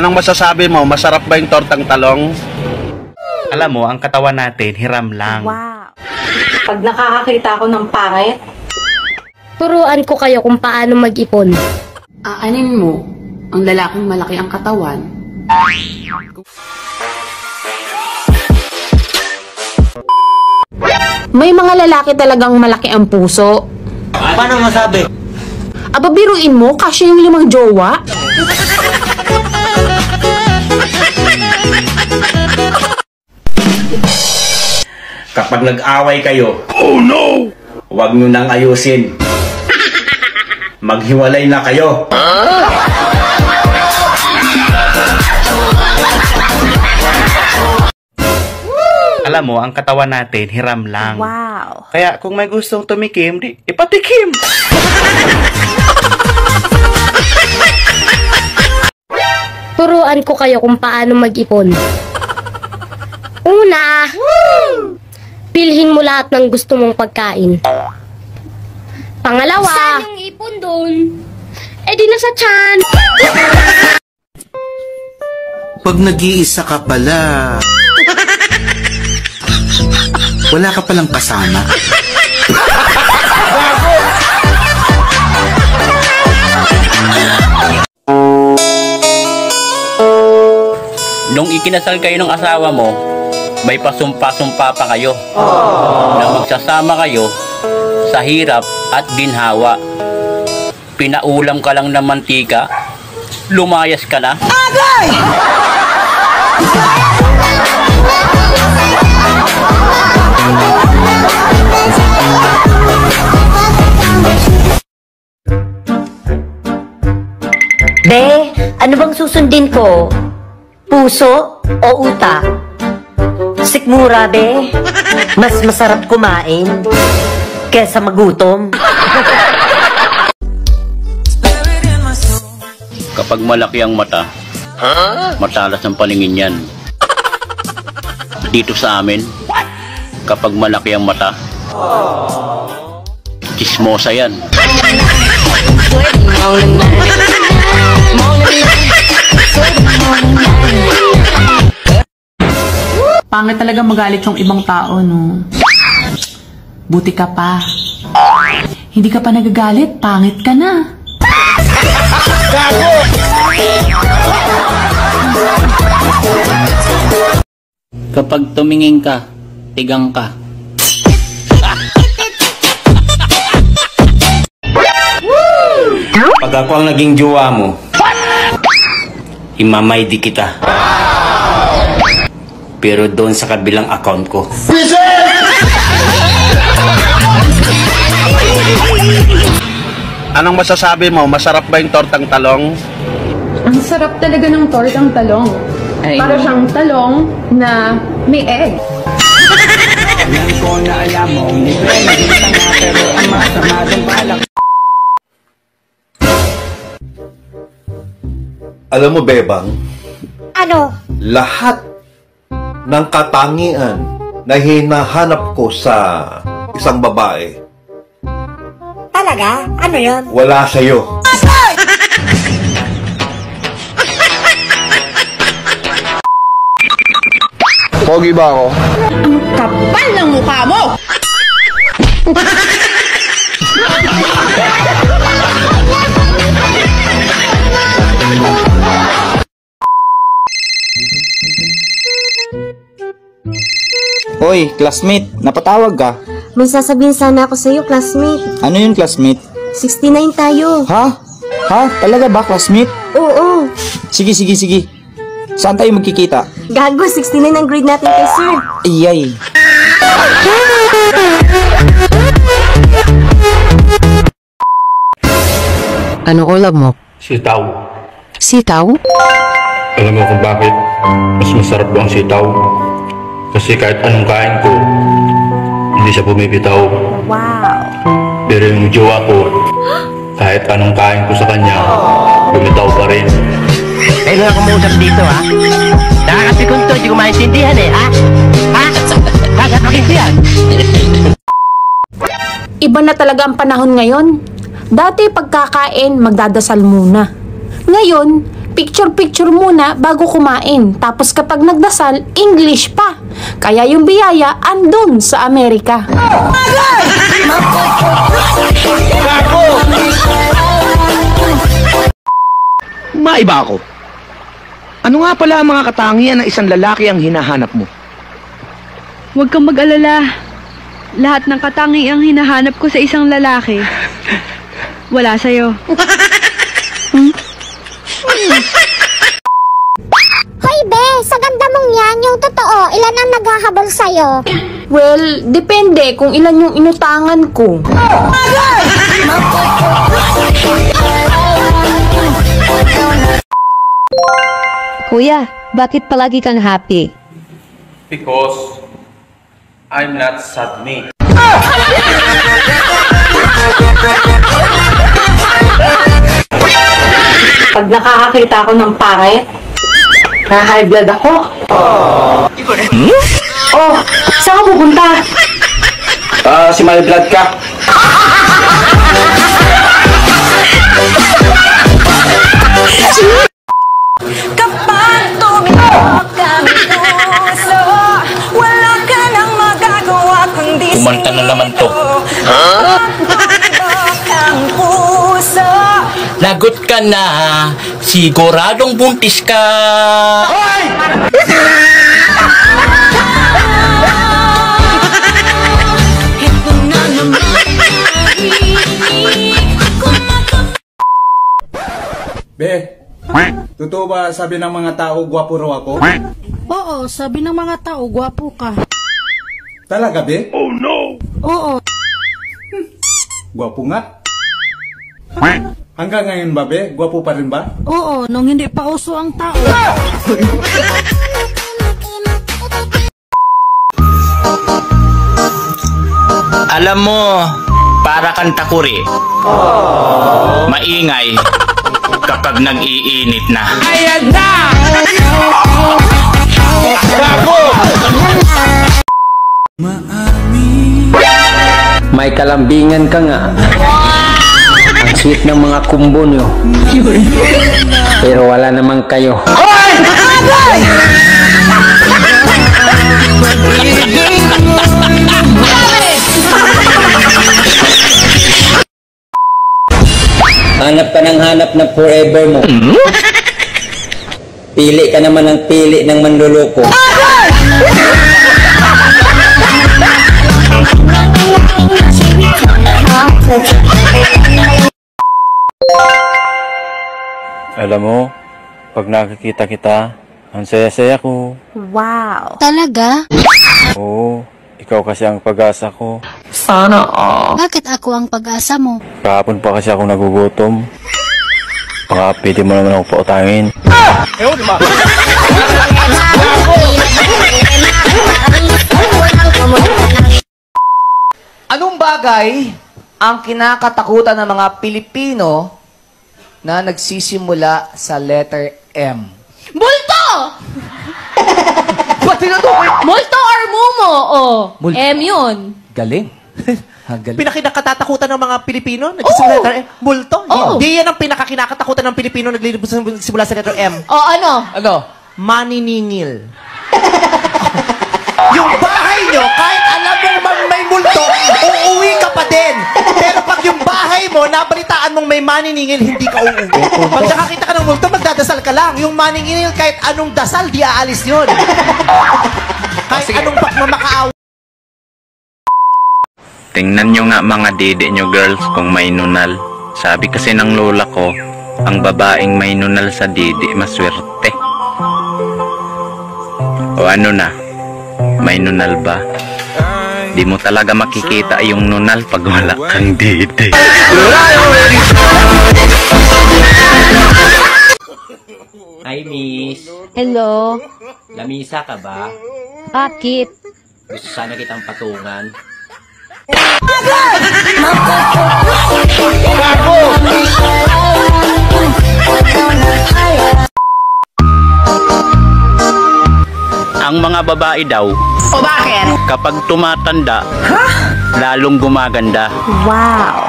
Anong masasabi mo? Masarap ba yung tortang talong? Alam mo, ang katawan natin, hiram lang. Wow. Pag nakakakita ako ng pangit, Turuan ko kayo kung paano mag-ipon. Aanin mo ang lalaking malaki ang katawan. May mga lalaki talagang malaki ang puso. Paano masabi? Aba, biruin mo, kasya yung 5 jowa. Kapag nag-away kayo, oh no! Huwag nyo nang ayusin. Maghiwalay na kayo. Alam mo, ang katawan natin, hiram lang. wow. Kaya kung may gustong tumikim, di ipatikim. Turuan ko kayo kung paano mag-ipon. Una, bilhin mo lahat ng gusto mong pagkain. Pangalawa, saan yung ipon dun? Eh di nasa tiyan. Pag nag-iisa ka pala, wala ka palang kasama. Nung ikinasal kayo ng asawa mo, may pasumpa-sumpa pa kayo na magsasama kayo sa hirap at ginhawa. Pinaulam ka lang ng mantika, lumayas ka na. Agay! Be, ano bang susundin ko? Puso o utak? Sikmura, be. Mas masarap kumain kesa magutom. Kapag malaki ang mata, matalas ang paningin yan. Dito sa amin, kapag malaki ang mata, chismosa yan. Pangit talaga magalit yung ibang tao, no? Buti ka pa. Hindi ka pa nagagalit, pangit ka na. Kapag tumingin ka, tigang ka. Pag ako ang naging jowa mo, imamay di kita. Pero doon sa kabilang account ko. Anong masasabi mo? Masarap ba yung tortang talong? Ang sarap talaga ng tortang talong. Para siyang talong na may egg. Alam mo, Bebang, Ano? lahat ng katangian na hinahanap ko sa isang babae, Talaga? Ano yon? wala sa'yo. Pogi ba ako? Kapal ng mukha mo! Hoy, classmate, napatawag ka. May sasabihin sana ako sa'yo, classmate. Ano yun, classmate? 69 tayo. Ha? Ha? Talaga ba, classmate? Oo. Sige, sige, sige. Saan tayo magkikita? Gago, 69 ang grade natin kay sir. Iyay. Ano ulam mo? Sitaw. Sitaw? Alam mo kung bakit mas masarap ang sitaw? Kasi kahit anong kain ko, hindi siya bumibitaw. Wow. Pero yung jowa ko, kahit anong kain ko sa kanya, bumitaw pa rin. Kayo na kumusap dito, ha? Nakakapikon to, hindi ko maintindihan eh, ha? Ha? Nakakapindihan. Iba na talaga ang panahon ngayon. Dati pagkakain, magdadasal muna. Ngayon, picture-picture muna bago kumain. Tapos kapag nagdasal, English pa. Kaya yung biyaya andun sa Amerika. Maiba ako. Ano nga pala ang mga katangian ng isang lalaki ang hinahanap mo? Huwag kang mag-alala. Lahat ng katangiang hinahanap ko sa isang lalaki, wala sa'yo. Hoy, be, sa ganda mong yan, yung totoo, ilan ang naghahabol sa'yo? Well, depende kung ilan yung inutangan ko. Kuya, bakit palagi kang happy? Because I'm not sad me. Pag nakakakita ako ng pangit, na-high blood ako. Oh, saan ka pupunta? Si my blood ka. Kapag tumingin ka ng puso, wala ka nang magagawa kundi Kumanta na naman to. ang puso. Lagot ka na, siguradong buntis ka. Ito na naman Be, totoo ba sabi ng mga tao gwapo raw ako? Oo, sabi ng mga tao, gwapo ka. Talaga, be? Oh no! Oo. Gwapo nga. Hanggang ngayon ba, be? Gwapo pa rin ba? Oo, nung hindi pa uso ang tao. Alam mo, para kang takuri. Maingay kapag nag-iinit na. Ayan na! May kalambingan ka nga. Ang sweet ng mga kumbo nyo. Pero wala naman kayo. Hanap ka ng hanap na forever mo. Pili ka naman ng pili ng manluloko. Alam mo, pag nakikita kita, ang saya-saya ko. Wow. Talaga? Oo, ikaw kasi ang pag-asa ko. Sana Bakit ako ang pag-asa mo? Kahapon pa kasi ako nagugutom. Baka pwede mo naman ako pautangin. Anong bagay ang kinakatakutan ng mga Pilipino na nagsisimula sa letter M? Multo! Ba't tinutukoy? Multo or mumo? Oh, Multo. M yun. Galing. Galing. Pinakakinakatakutan ng mga Pilipino nagsisimula sa letter M? Multo? Oo. Hindi yan ang pinakakinakatakutan ng Pilipino nagsisimula sa letter M. Oh, ano? Ano? Maniningil. Yung bahay nyo, kahit alam mo may multo, uuwi ka pa din. Pero pag yung bahay mo, nabalitaan mong may maniningil, hindi ka uuwi. Pag nakakita ka ng multo, magdadasal ka lang. Yung maniningil, kahit anong dasal, di aalis yun. Kahit anong pagmamakaawa. Tingnan nyo nga mga dede nyo girls kung may nunal. Sabi kasi ng lola ko, ang babaeng may nunal sa dede maswerte. O ano na, may nunal ba? Di mo talaga makikita yung nunal pag wala kang dede. Hi, miss. Hello? Lamisa ka ba? Bakit? Gusto sana kitang patungan. Ang mga babae daw, O bakit? kapag tumatanda, lalong gumaganda. Wow.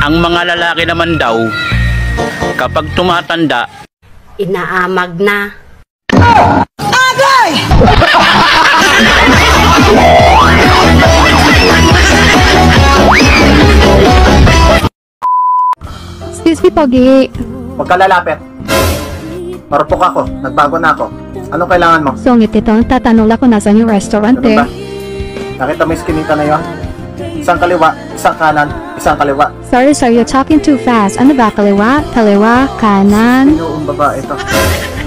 Ang mga lalaki naman daw, Kapag tumatanda, Inaamag na. Agay! Excuse me, Pogi. Huwag ka lalapit. Marupok ako. Nagbago na ako. Anong kailangan mo? Sungit ito. Tatanong lang kung nasan yung restaurant Ano ba? Nakita mo yung skinita na yun? Isang kaliwa, isang kanan, isang kaliwa. Sorry, sir. You're talking too fast. Ano ba? Kaliwa? Kaliwa? Kanan? Yung babae ito.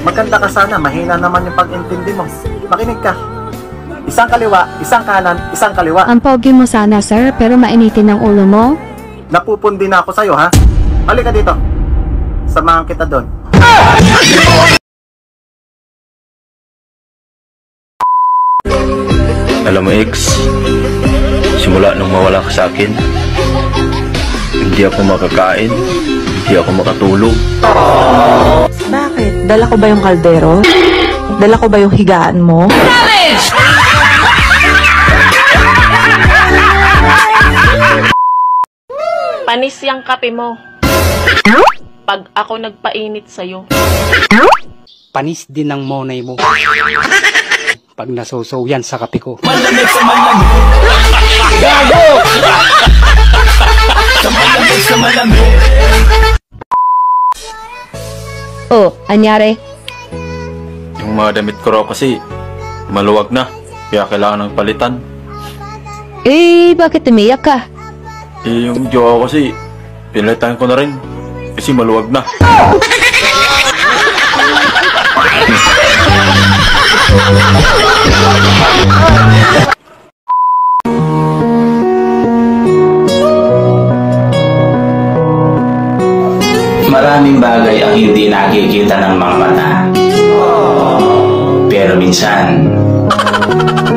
Maganda ka sana. Mahina naman yung pag-intindi mo. Makinig ka. Isang kaliwa, isang kanan, isang kaliwa. Ang pogi mo sana, sir. Pero mainitin ang ulo mo. Napupundi na ako sa'yo, ha? Halika dito. Samahan kita doon. Alam mo, X, simula nung mawala ka sa akin, hindi ako makakain, hindi ako makatulog. Bakit? Dala ko ba yung kaldero? Dala ko ba yung higaan mo? Panis yung kape mo. Pag ako nagpainit sa'yo. Panis din ang monay mo. Pag nasusaw yan sa kape ko. Malamig sa malamig. Gago! Sa malamig sa malamig. Oh, anyari? Yung mga damit ko raw kasi, maluwag na, kaya kailangan ng palitan. Eh, bakit umiyak ka? Eh, yung jowa ko kasi, pinalitan ko na rin, kasi maluwag na. Maraming bagay ang hindi nakikita ng mga mata. Pero minsan,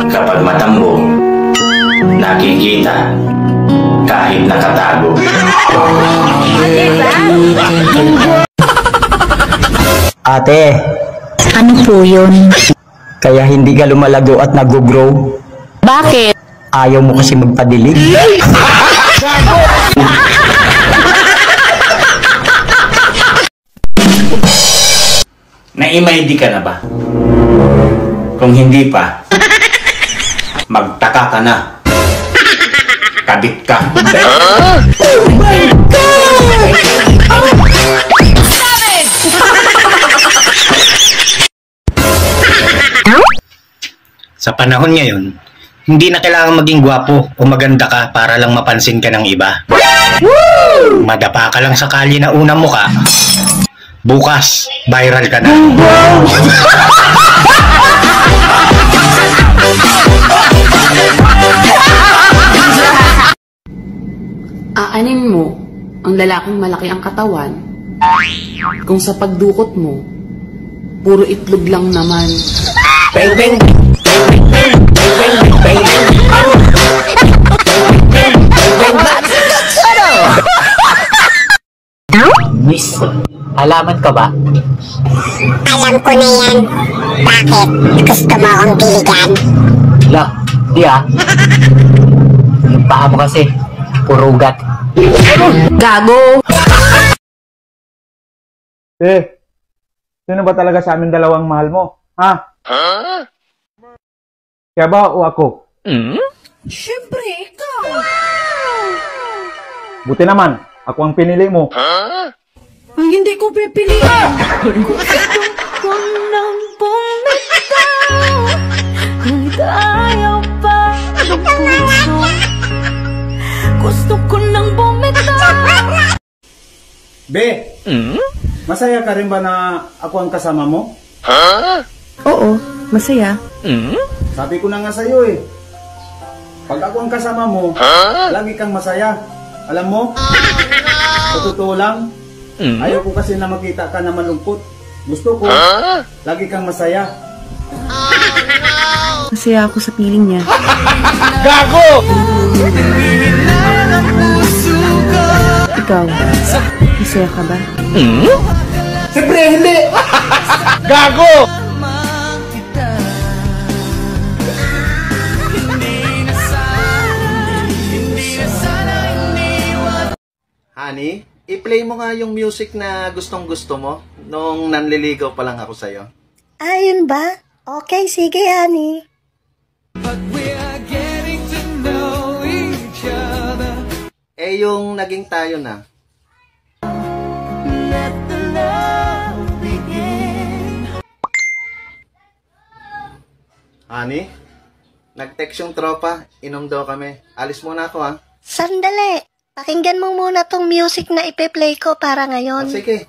kapag mata mo, nakikita kahit nakatago. Ate, Ano po yun? kaya hindi ka lumalago at nag-grow? Bakit? Ayaw mo kasi magpadilig? Na-MID ka na ba? Kung hindi pa, magtaka ka na. Kabit ka. Sa panahon ngayon, hindi na kailangan maging gwapo o maganda ka para lang mapansin ka ng iba. Madapa ka lang sa kalye na unang muka, bukas, viral ka na. Aanin mo ang lalaking malaki ang katawan kung sa pagdukot mo, puro itlog lang naman. Bang bang. Miss, alaman ka ba? Alam ko na yan. Bakit? Gusto mo akong piligan? La, di Yung paa mo kasi, purugat. Gago! Sino ba talaga sa amin dalawang mahal mo? Ha? Kaya ba o ako? Siyempre, ikaw. Buti naman, ako ang pinili mo. Ang hindi ko pipiliin. Gusto ko nang bumitaw. Kahit ayaw pa ng puso. Gusto ko nang bumitaw. Be, masaya ka rin ba na ako ang kasama mo? Oo, masaya. Sabi ko na nga sa'yo eh. Pag ako ang kasama mo, lagi kang masaya. Alam mo? Sa totoo lang, ayaw ko kasi na makita ka na malungkot. Gusto ko, lagi kang masaya. Masaya ako sa piling niya. Gago! Ikaw, masaya ka ba? Siyempre, hindi! Gago! Honey, i-play mo nga yung music na gustong gusto mo nung nanliligaw pa lang ako sa'yo. Ayun ba? Okay, sige, honey. Eh, yung naging tayo na. Honey, nag-text yung tropa, inom daw kami. Alis muna ako ha. Sandali. Pakinggan mo muna tong music na ipe-play ko para ngayon. Sige.